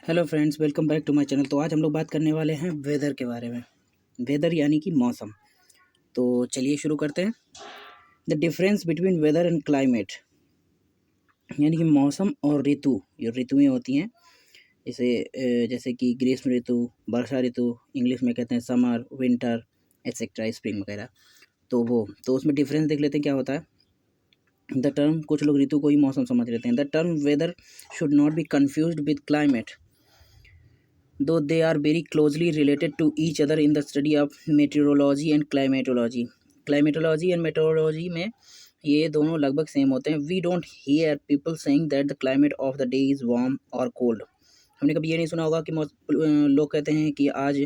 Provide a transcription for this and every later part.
Hello friends, welcome back to my channel. तो आज हम लोग बात करने वाले हैं वेदर के बारे में। वेदर यानी कि मौसम। तो चलिए शुरू करते हैं। The difference between weather and climate यानी कि मौसम और ऋतु। जो ऋतुएं होती हैं जैसे कि ग्रीष्म ऋतु, वर्षा ऋतु, इंग्लिश में कहते हैं समर, विंटर एक्सेट्रा, स्प्रिंग वगैरह। तो उसमें डिफरेंस देख लेते हैं क्या होता है। द टर्म, कुछ लोग ऋतु को ही मौसम समझ लेते हैं। The term weather should not be confused with climate, though they are very closely related to each other in the study of meteorology and climatology. Climatology and meteorology में ये दोनों लगभग सेम होते हैं. We don't hear people saying that the climate of the day is warm or cold. हमने कभी ये नहीं सुना होगा कि लोग कहते हैं कि आज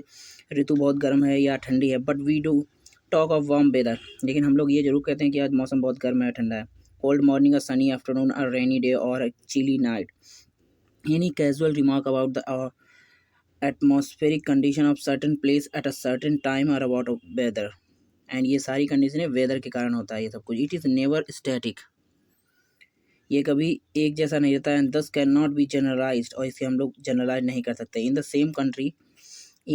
ऋतु बहुत गर्म है या ठंडी है. But we do talk of warm weather, लेकिन हम लोग ये जरूर कहते हैं कि आज मौसम बहुत गर्म है, ठंडा है. Cold morning, a sunny afternoon, a rainy day और chilly night. Any casual remark about the atmospheric condition of certain place at a certain time or about weather. And ये सारी कंडीशन वेदर के कारण होता है ये सब कुछ. इट इज़ नेवर स्टैटिक, ये कभी एक जैसा नहीं रहता है. एंड दस कैन नॉट बी जनरलाइज्ड, और इसे हम लोग जनरलाइज नहीं कर सकते. In the same country,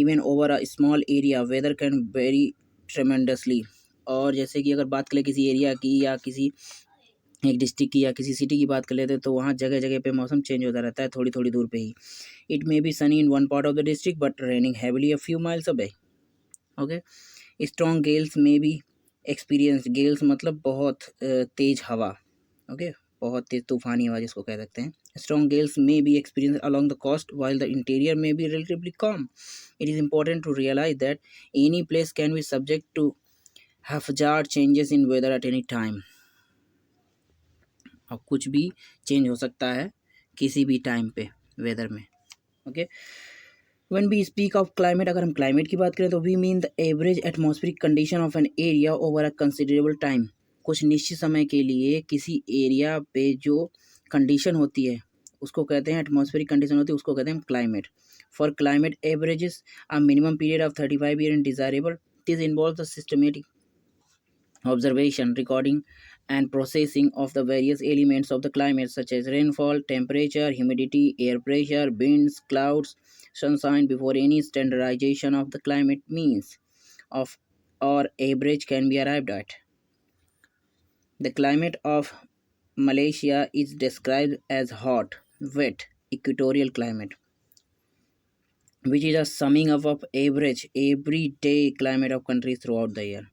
even over a small area, weather can vary tremendously. और जैसे कि अगर बात करें किसी एरिया की या किसी एक डिस्ट्रिक्ट की या किसी सिटी की बात कर लेते हैं, तो वहाँ जगह जगह पे मौसम चेंज होता रहता है थोड़ी थोड़ी दूर पे ही. It may be sunny in one part of the district but raining heavily a few miles away. Okay. Strong gales may be experience. Gales मतलब बहुत तेज हवा. ओके, बहुत तेज तूफानी हवा जिसको कह सकते हैं. Strong gales may be experience along the coast while the interior may be relatively calm. It is important to realize that any place can be subject to haphazard changes in weather at any time. अब कुछ भी change हो सकता है किसी भी time पे weather में. Okay. When we speak of climate, अगर हम क्लाइमेट की बात करें तो we mean the average atmospheric condition of an area over a considerable time. कुछ निश्चित समय के लिए किसी एरिया पे जो कंडीशन होती है उसको कहते हैं, एटमॉस्फेरिक कंडीशन होती है उसको कहते हैं climate. For climate averages a minimum period of 35 year in desirable. This involves the systematic observation, recording and processing of the various elements of the climate such as rainfall, temperature, humidity, air pressure, winds, clouds, sunshine before any standardization of the climate means of or average can be arrived at. The climate of Malaysia is described as hot, wet, equatorial climate, which is a summing up of average everyday climate of countries throughout the year.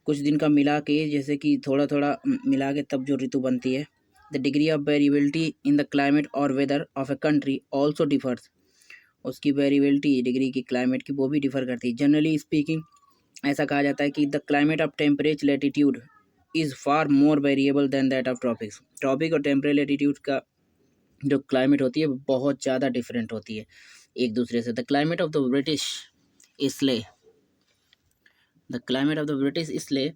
कुछ दिन का मिला के, जैसे कि थोड़ा थोड़ा मिला के तब जो ऋतु बनती है. The degree of variability in the climate और weather of a country also differs. उसकी वेरिएबिलिटी, डिग्री की क्लाइमेट की, वो भी डिफर करती है. जनरली स्पीकिंग ऐसा कहा जाता है कि the climate of temperate latitude is far more variable than that of tropics. Tropic और टेम्परेट लैटिट्यूड का जो क्लाइमेट होती है बहुत ज़्यादा डिफरेंट होती है एक दूसरे से. The climate of the British Isles The climate of the British Isles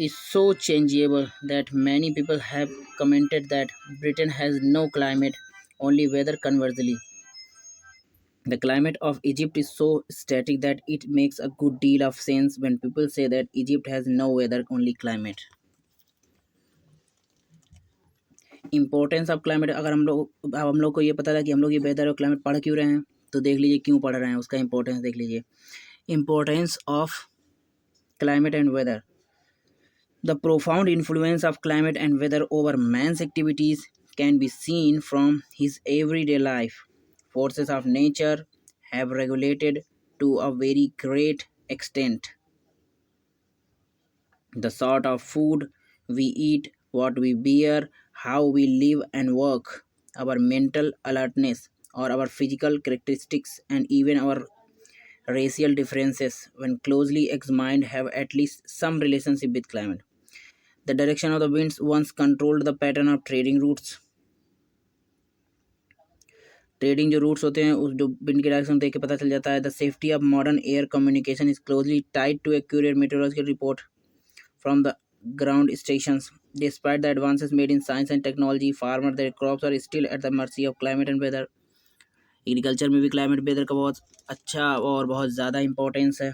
is so changeable that many people have commented that Britain has no climate, only weather. Conversely, the climate of Egypt is so static that it makes a good deal of sense when people say that Egypt has no weather, only climate. Importance of climate, अगर हम लोग को ये पता था कि हम लोग ये वेदर और क्लाइमेट पढ़ क्यों रहे हैं, तो देख लीजिए क्यों पढ़ रहे हैं, उसका इंपॉर्टेंस देख लीजिए. Importance of climate and weather. The profound influence of climate and weather over man's activities can be seen from his everyday life. Forces of nature have regulated to a very great extent the sort of food we eat, what we wear, how we live and work, our mental alertness, or our physical characteristics, and even our racial differences, when closely examined, have at least some relationship with climate. The direction of the winds once controlled the pattern of trading routes. Trading जो roots होते हैं उस जो wind की direction देख के पता चल जाता है. The safety of modern air communication is closely tied to accurate meteorological report from the ground stations. Despite the advances made in science and technology, farmer their crops are still at the mercy of climate and weather. Agriculture में भी climate weather का बहुत अच्छा और बहुत ज़्यादा importance है.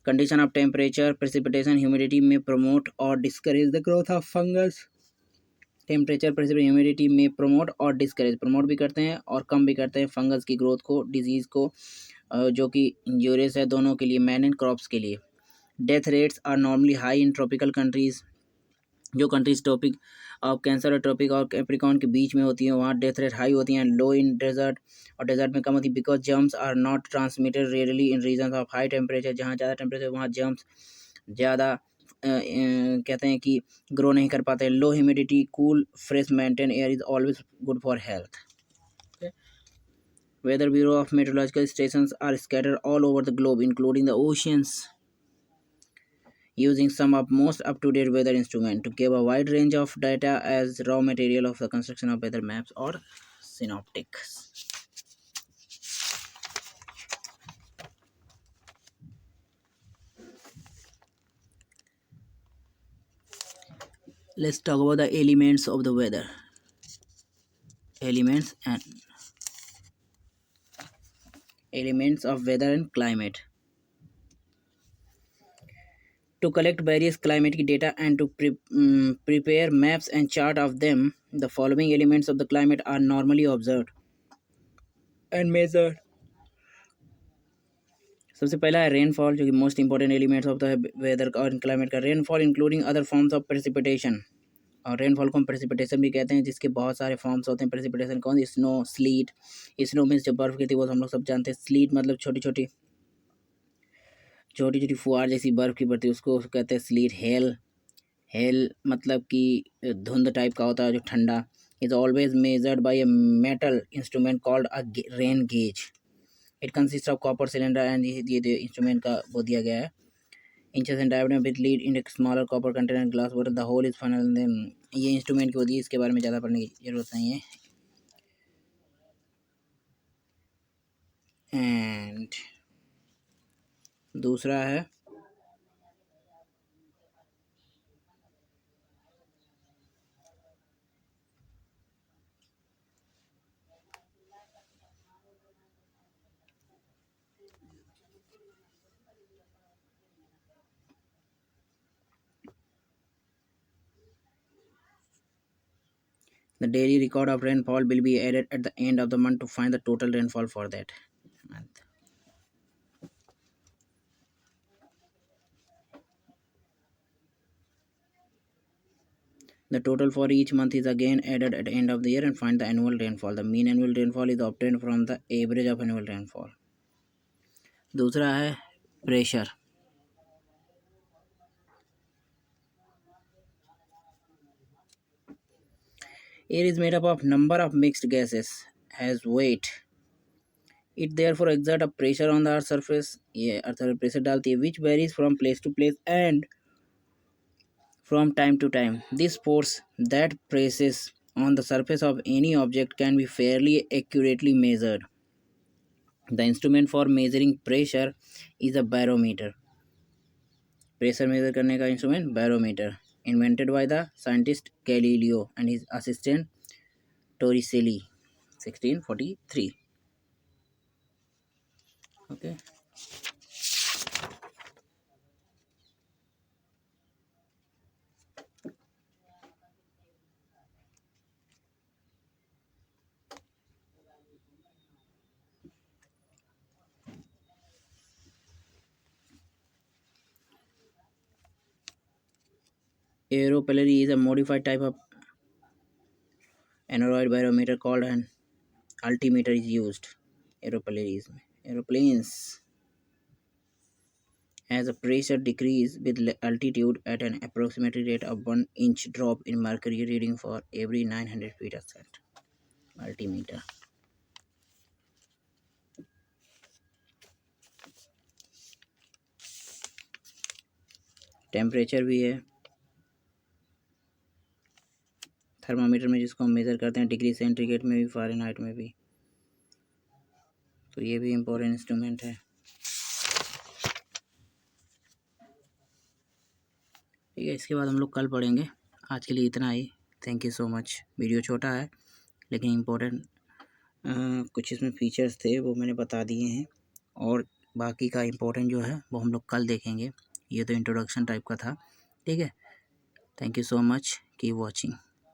Condition of temperature, precipitation, humidity may promote or discourage the growth of fungus. Temperature, pressure, humidity में प्रमोट और डिस्करेज, प्रमोट भी करते हैं और कम भी करते हैं फंगस की ग्रोथ को, डिजीज़ को, जो कि इंजूरियस है दोनों के लिए, मैन एंड क्रॉप्स के लिए। Death rates are normally high in tropical countries, जो कंट्रीज टॉपिक ऑफ कैंसर और ट्रॉपिक और कैप्रिकॉन के बीच में होती हैं वहाँ डेथ रेट हाई होती हैं। लो इन डेजर्ट, और डेजर्ट में कम होती है। Because germs are not transmitted rarely in region of high temperature, जहाँ ज़्यादा टेम्परेचर वहाँ जर्म्स ज़्यादा कहते हैं कि ग्रो नहीं कर पाते। लो humidity, cool, fresh maintain air is always good for health. Weather Bureau of Meteorological stations are scattered all over the globe, including the oceans, using some of most up-to-date weather instruments to give a wide range of data as raw material of the construction of weather maps or synoptics. Let's talk about the elements of the weather. Elements of weather and climate. To collect various climatic data and to prepare maps and chart of them, the following elements of the climate are normally observed and measured. सबसे पहला है rainfall, जो कि most important elements of the weather और climate का। Rainfall including other forms of precipitation, और rainfall को हम प्रेसिपिटेशन भी कहते हैं, जिसके बहुत सारे फॉर्म्स होते हैं। प्रेसिपिटेशन कौन? Snow, slit. स्नो मीन्स जो बर्फ़ गिरती है वो हम लोग सब जानते हैं। स्लीट मतलब छोटी छोटी फुहार जैसी बर्फ़ की पड़ती है, उसको कहते हैं स्लीट। हेल मतलब कि धुंध टाइप का होता है जो ठंडा। Is always measured by a metal instrument called a rain gauge. It consist of copper cylinder and ये इंस्ट्रूमेंट का वो दिया गया है। Inches and diameter with lead in एक smaller copper container glass bottle, the hole is funnel. ये instrument की होती है, इसके बारे में ज़्यादा पढ़ने की जरूरत नहीं है। एंड दूसरा है the daily record of rainfall will be added at the end of the month to find the total rainfall for that month. The total for each month is again added at the end of the year and find the annual rainfall. The mean annual rainfall is obtained from the average of annual rainfall. दूसरा है pressure. Air is made up of number of mixed gases, has weight. It therefore exert a pressure on the earth surface. ये अर्थ पर pressure डालती है, which varies from place to place and from time to time. This force that presses on the surface of any object can be fairly accurately measured. The instrument for measuring pressure is a barometer. Pressure measure करने का instrument barometer, invented by the scientist Galileo and his assistant Torricelli 1643. Okay, aeropelary is a modified type of aneroid barometer called an altimeter is used. Aeroplanes as a pressure decrease with altitude at an approximately rate of 1 inch drop in mercury reading for every 900 feet ascent. Altimeter. Temperature भी है, thermometer में जिसको हम measure करते हैं degree centigrade में भी, Fahrenheit में भी, तो ये भी इम्पोर्टेंट इंस्ट्रूमेंट है। ठीक है, इसके बाद हम लोग कल पढ़ेंगे। आज के लिए इतना ही। Thank you so much. Video छोटा है लेकिन इम्पोर्टेंट कुछ इसमें फीचर्स थे वो मैंने बता दिए हैं, और बाकी का इम्पोर्टेंट जो है वो हम लोग कल देखेंगे। ये तो इंट्रोडक्शन टाइप का था। ठीक है, thank you so much, keep watching.